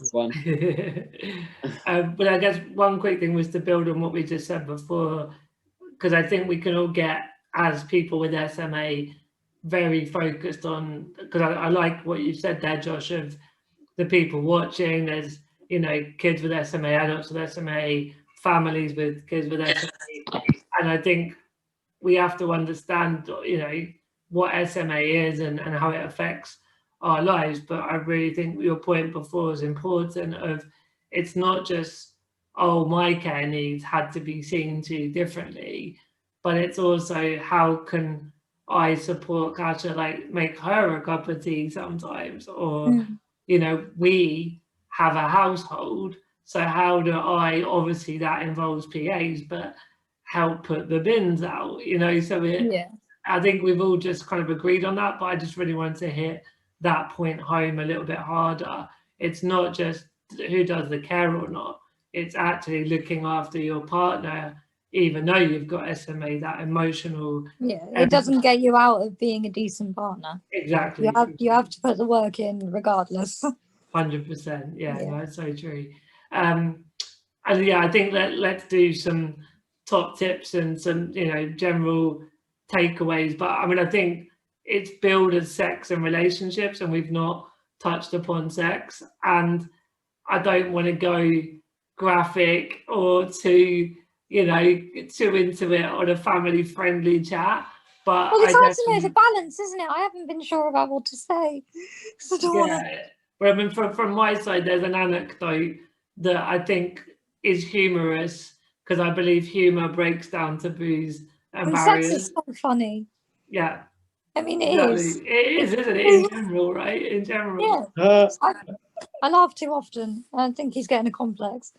[SPEAKER 1] everyone.
[SPEAKER 2] But I guess one quick thing was to build on what we just said before, because I think we can all get, as people with SMA, very focused on, because I like what you said there, Josh, of the people watching. There's, you know, kids with SMA, adults with SMA, families with kids with SMA, and I think we have to understand, you know, what SMA is and how it affects our lives. But I really think your point before is important, of it's not just, oh, my care needs had to be seen to differently, but it's also how can I support Kasia, like make her a cup of tea sometimes, or you know, we have a household, so how do I, obviously that involves PAs, but help put the bins out, you know? So I think we've all just kind of agreed on that, but I just really wanted to hit that point home a little bit harder. It's not just who does the care or not, it's actually looking after your partner, even though you've got SMA, that emotional.
[SPEAKER 3] It doesn't get you out of being a decent partner.
[SPEAKER 2] Exactly.
[SPEAKER 3] You have to put the work in regardless.
[SPEAKER 2] 100%. Yeah, no, it's so true. And yeah, I think let's do some top tips and some, you know, general takeaways. But I mean, I think it's billed as sex and relationships, and we've not touched upon sex. And I don't want to go graphic or too, you know, too into it on a family-friendly chat. But
[SPEAKER 3] well, it's hard to know the balance, isn't it? I haven't been sure about what to say.
[SPEAKER 2] But I mean, from my side, there's an anecdote that I think is humorous, because I believe humor breaks down taboos and barriers.
[SPEAKER 3] Sex is so funny.
[SPEAKER 2] Yeah.
[SPEAKER 3] I mean, it is.
[SPEAKER 2] It is, isn't it? In general, right? In general.
[SPEAKER 3] Yeah. I laugh too often. I think he's getting a complex.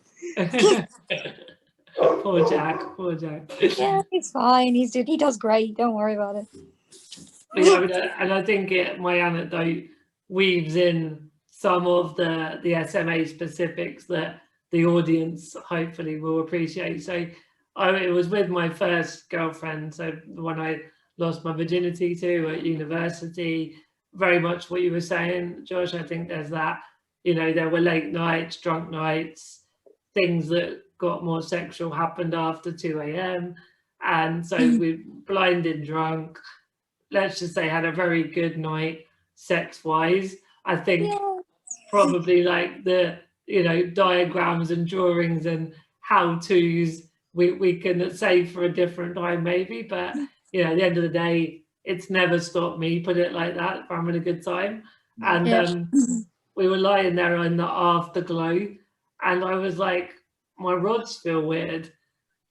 [SPEAKER 2] Poor Jack.
[SPEAKER 3] Yeah, he's fine. He does great. Don't worry about it.
[SPEAKER 2] Yeah, and I think my anecdote weaves in some of the SMA specifics that the audience hopefully will appreciate. So it was with my first girlfriend, so the one I lost my virginity to at university. Very much what you were saying, Josh. I think there's that, you know, there were late nights, drunk nights, things that got more sexual happened after 2 a.m. And so we blinded drunk, let's just say had a very good night sex-wise. I think probably like the, you know, diagrams and drawings and how-tos we can save for a different time maybe, but you know, at the end of the day, it's never stopped me, put it like that, if I'm having a good time. And we were lying there in the afterglow, and I was like, my rods feel weird.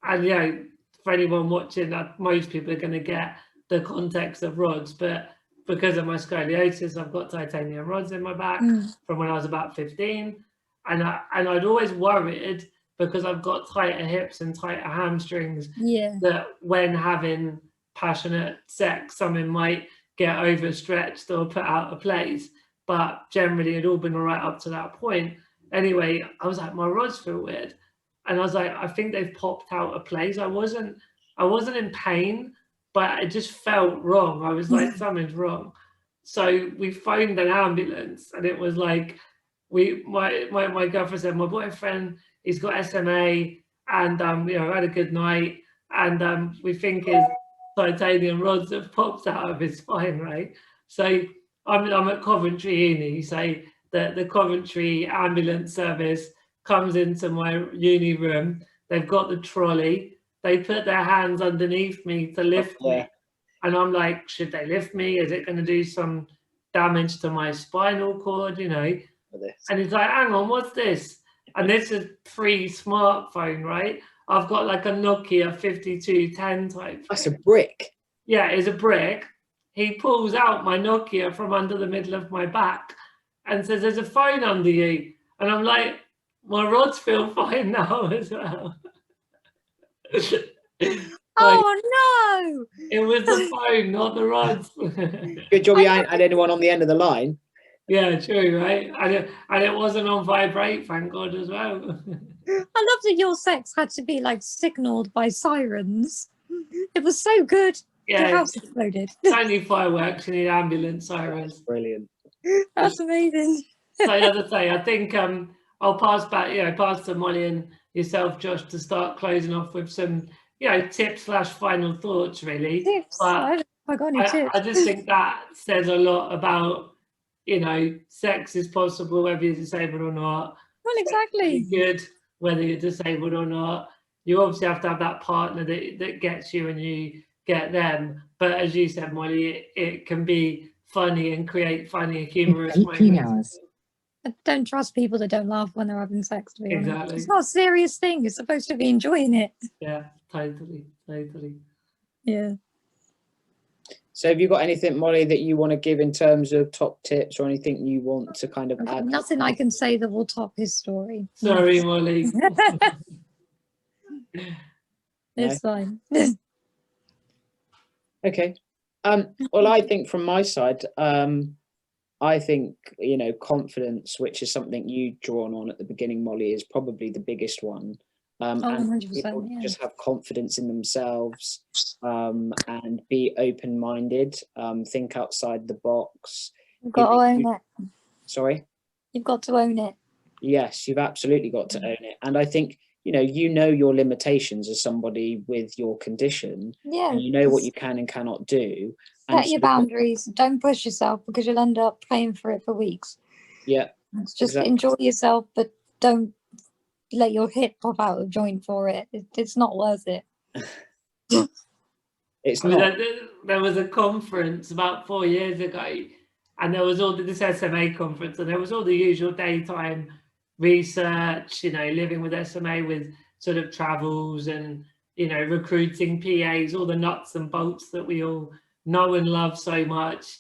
[SPEAKER 2] And you know, for anyone watching, most people are going to get the context of rods, but because of my scoliosis, I've got titanium rods in my back from when I was about 15, and I'd always worried, because I've got tighter hips and tighter hamstrings, that when having passionate sex, something might get overstretched or put out of place. But generally, it'd all been all right up to that point. Anyway, I was like, my rods feel weird, and I was like, I think they've popped out of place. I wasn't in pain, but it just felt wrong. I was like, something's wrong. So we phoned an ambulance, and it was like, my girlfriend said, my boyfriend, he's got SMA, and you know, had a good night, and we think his titanium rods have popped out of his spine, right? So I'm at Coventry Uni, so the Coventry ambulance service comes into my uni room. They've got the trolley. They put their hands underneath me to lift me. And I'm like, should they lift me? Is it going to do some damage to my spinal cord, you know? And he's like, hang on, what's this? And this is pre-smartphone, right? I've got like a Nokia 5210 type.
[SPEAKER 1] That's a brick.
[SPEAKER 2] Yeah, it's a brick. He pulls out my Nokia from under the middle of my back and says, there's a phone under you. And I'm like, my rods feel fine now as well.
[SPEAKER 3] Oh no!
[SPEAKER 2] It was the phone, not the rods.
[SPEAKER 1] Good job you ain't had anyone on the end of the line.
[SPEAKER 2] Yeah, true, right? And it wasn't on vibrate, thank God, as well.
[SPEAKER 3] I love that your sex had to be like signalled by sirens. It was so good.
[SPEAKER 2] Yeah,
[SPEAKER 3] the house exploded.
[SPEAKER 2] It's only fireworks, you need ambulance sirens.
[SPEAKER 1] Brilliant.
[SPEAKER 3] That's amazing.
[SPEAKER 2] So as I say, I think I'll pass to Molly and yourself, Josh, to start closing off with some, you know, tips/final thoughts, really.
[SPEAKER 3] Tips.
[SPEAKER 2] But I just think that says a lot about, you know, sex is possible whether you're disabled or not.
[SPEAKER 3] Well, exactly.
[SPEAKER 2] Good whether you're disabled or not. You obviously have to have that partner that gets you and you get them. But as you said, Molly, it can be funny and create funny, humorous moments.
[SPEAKER 3] I don't trust people that don't laugh when they're having sex, to be honest.
[SPEAKER 2] Exactly.
[SPEAKER 3] It's not a serious thing. You're supposed to be enjoying it.
[SPEAKER 2] Yeah, totally.
[SPEAKER 3] Yeah.
[SPEAKER 1] So have you got anything, Molly, that you want to give in terms of top tips or anything you want to kind of add?
[SPEAKER 3] Nothing I can say that will top his story.
[SPEAKER 2] Sorry, Molly.
[SPEAKER 3] It's fine.
[SPEAKER 1] Okay. Well, I think from my side, I think, you know, confidence, which is something you drawn on at the beginning, Molly, is probably the biggest one. And
[SPEAKER 3] 100%, yeah.
[SPEAKER 1] just have confidence in themselves, and be open-minded, think outside the box.
[SPEAKER 3] You've got to own it.
[SPEAKER 1] Sorry?
[SPEAKER 3] You've got to own it.
[SPEAKER 1] Yes, you've absolutely got to own it. And I think, you know your limitations as somebody with your condition.
[SPEAKER 3] Yeah.
[SPEAKER 1] And you know what you can and cannot do.
[SPEAKER 3] Set your boundaries. Don't push yourself, because you'll end up paying for it for weeks.
[SPEAKER 1] Yeah.
[SPEAKER 3] It's just enjoy yourself, but don't let your hip pop out of joint for it. It's not worth it.
[SPEAKER 1] It's not.
[SPEAKER 2] There was a conference about 4 years ago, and there was all this SMA conference, and there was all the usual daytime research, you know, living with SMA with sort of travels and, you know, recruiting PAs, all the nuts and bolts that we all know and love so much.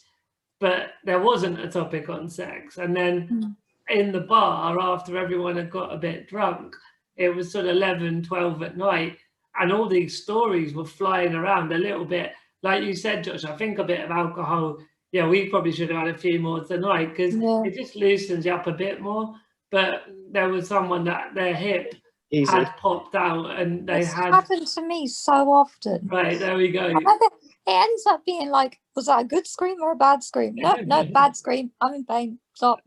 [SPEAKER 2] But there wasn't a topic on sex. And then in the bar, after everyone had got a bit drunk, it was sort of 11, 12 at night, and all these stories were flying around a little bit. Like you said, Josh, I think a bit of alcohol, yeah, we probably should have had a few more tonight, because it just loosens you up a bit more. But there was someone that their hip had popped out, and they had
[SPEAKER 3] happened to me so often.
[SPEAKER 2] Right, there we go.
[SPEAKER 3] It ends up being like, was that a good scream or a bad scream? No, bad scream. I'm in pain. Stop.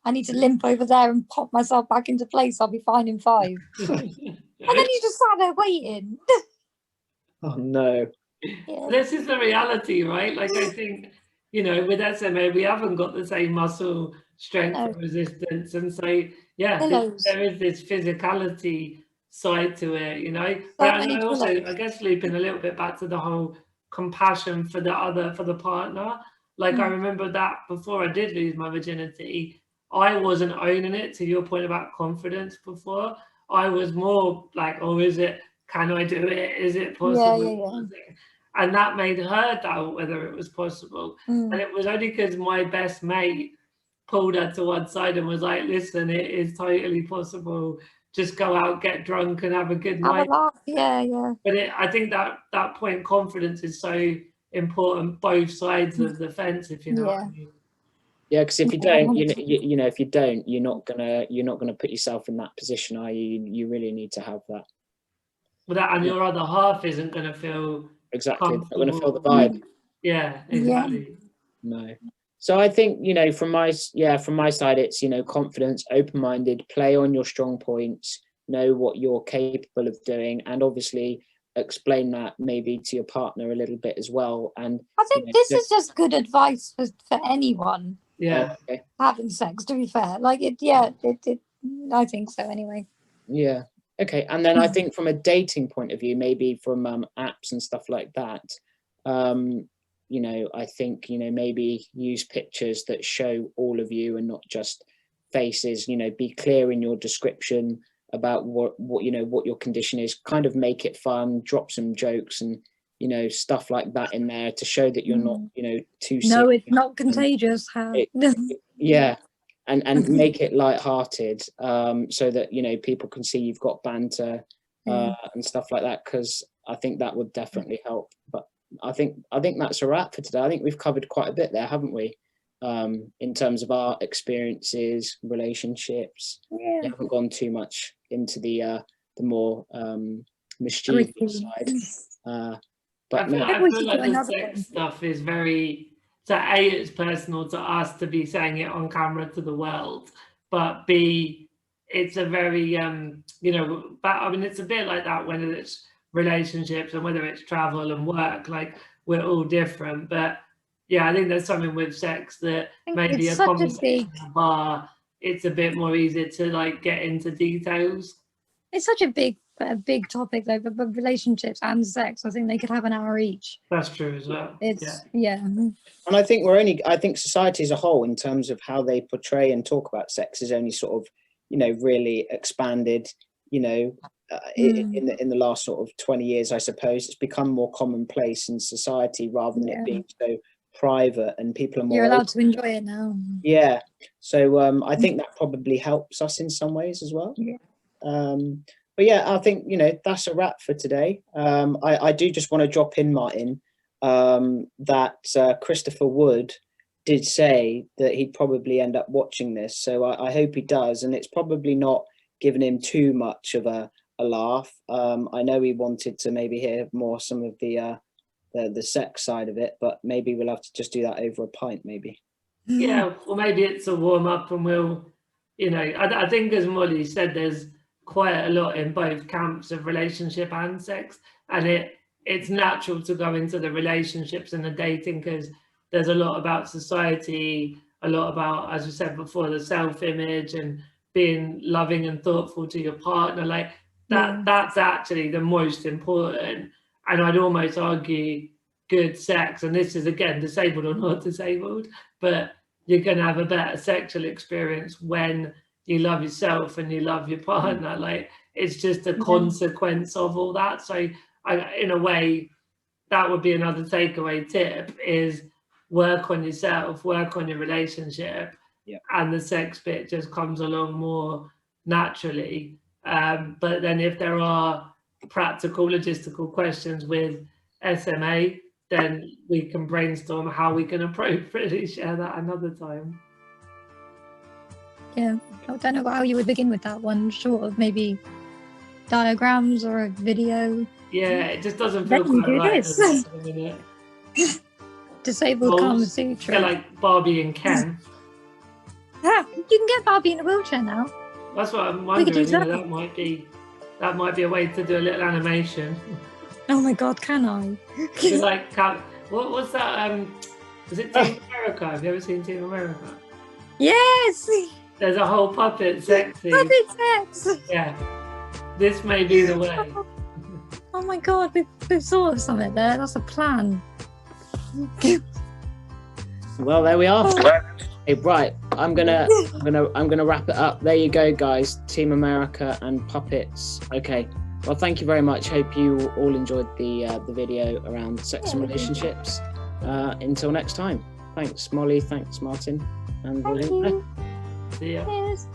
[SPEAKER 3] I need to limp over there and pop myself back into place. I'll be fine in 5. And then you just sat there waiting.
[SPEAKER 1] Oh no.
[SPEAKER 3] Yeah.
[SPEAKER 2] This is the reality, right? Like, I think, you know, with SMA, we haven't got the same muscle strength and resistance. And so, yeah, there is this physicality side to it, you know. But I also, I guess, looping a little bit back to the whole compassion for the partner. Like, I remember that before I did lose my virginity, I wasn't owning it, to your point about confidence before. I was more like, oh, is it, can I do it? Is it possible? And that made her doubt whether it was possible. And it was only because my best mate pulled her to one side and was like, listen, it is totally possible. Just go out, get drunk and have a good night. But I think that point, confidence, is so important, both sides of the fence, if you know what I mean.
[SPEAKER 1] Yeah, because if you don't, you know, if you don't, you're not gonna put yourself in that position, are you? You really need to have that.
[SPEAKER 2] Well, and your other half isn't gonna feel
[SPEAKER 1] exactly. They're gonna feel the vibe.
[SPEAKER 2] Yeah, exactly.
[SPEAKER 1] No. So I think, you know, from my side, it's, you know, confidence, open-minded, play on your strong points, know what you're capable of doing, and obviously explain that maybe to your partner a little bit as well. And
[SPEAKER 3] I think this is just good advice for anyone.
[SPEAKER 2] Yeah.
[SPEAKER 3] Having sex, to be fair. Like it I think so anyway.
[SPEAKER 1] Yeah. Okay. And then I think from a dating point of view, maybe from apps and stuff like that, you know, I think, you know, maybe use pictures that show all of you and not just faces. You know, be clear in your description about what you know, what your condition is. Kind of make it fun, drop some jokes and, you know, stuff like that in there to show that you're not, you know, too sick.
[SPEAKER 3] No, it's not contagious.
[SPEAKER 1] Yeah. And make it lighthearted, so that, you know, people can see you've got banter and stuff like that, because I think that would definitely help. But I think that's a wrap for today. I think we've covered quite a bit there, haven't we? In terms of our experiences, relationships. We haven't gone too much into the more mischievous side. But
[SPEAKER 2] I feel like the sex stuff is very, so A, it's personal to us to be saying it on camera to the world, but B, it's a very, you know, but I mean, it's a bit like that, whether it's relationships and whether it's travel and work, like we're all different. But yeah, I think there's something with sex that maybe a conversation at a bar, it's a bit more easy to like get into details.
[SPEAKER 3] It's such a big topic though, but relationships and sex, I think they could have an hour each.
[SPEAKER 2] That's true as well.
[SPEAKER 3] And
[SPEAKER 1] I think I think society as a whole, in terms of how they portray and talk about sex, is only sort of, you know, really expanded, you know, in the last sort of 20 years, I suppose. It's become more commonplace in society rather than it being so private, and people are more,
[SPEAKER 3] you're allowed to enjoy it now.
[SPEAKER 1] Yeah. So I think that probably helps us in some ways as well. But yeah, I think, you know, that's a wrap for today. I do just want to drop in, Martyn, that Christopher Wood did say that he'd probably end up watching this. So I hope he does. And it's probably not giving him too much of a laugh. I know he wanted to maybe hear more some of the sex side of it, but maybe we'll have to just do that over a pint, maybe.
[SPEAKER 2] Yeah, well, maybe it's a warm up, and we'll, you know, I think, as Molly said, there's quite a lot in both camps of relationship and sex, and it's natural to go into the relationships and the dating because there's a lot about society, a lot about, as you said before, the self-image and being loving and thoughtful to your partner. Like that's actually the most important. And I'd almost argue good sex, and this is again disabled or not disabled, but you're going to have a better sexual experience when you love yourself and you love your partner. Like, it's just a consequence of all that. So in a way, that would be another takeaway tip, is work on yourself, work on your relationship, and the sex bit just comes along more naturally. But then if there are practical logistical questions with SMA, then we can brainstorm how we can appropriately share that another time.
[SPEAKER 3] Yeah, I don't know how you would begin with that one, short of maybe diagrams or a video.
[SPEAKER 2] Yeah, it just doesn't feel quite right.
[SPEAKER 3] Disabled Kama Sutra.
[SPEAKER 2] Yeah, like Barbie and Ken.
[SPEAKER 3] Yeah, you can get Barbie in a wheelchair now.
[SPEAKER 2] That's what I'm wondering. That might be a way to do a little animation.
[SPEAKER 3] Oh my God, can I?
[SPEAKER 2] It's like, what was that? Was it Team America? Have you ever seen Team America?
[SPEAKER 3] Yes.
[SPEAKER 2] There's a whole puppet sexy.
[SPEAKER 3] Puppet sex.
[SPEAKER 2] Yeah. This may be the way.
[SPEAKER 3] Oh my god, we've thought of something there. That's a plan.
[SPEAKER 1] Well, there we are. Hey, right, I'm gonna wrap it up. There you go, guys. Team America and puppets. Okay. Well, thank you very much. Hope you all enjoyed the video around sex and relationships. Until next time. Thanks, Molly. Thanks, Martyn. And we'll
[SPEAKER 3] Thank you.
[SPEAKER 2] See ya.
[SPEAKER 3] Cheers.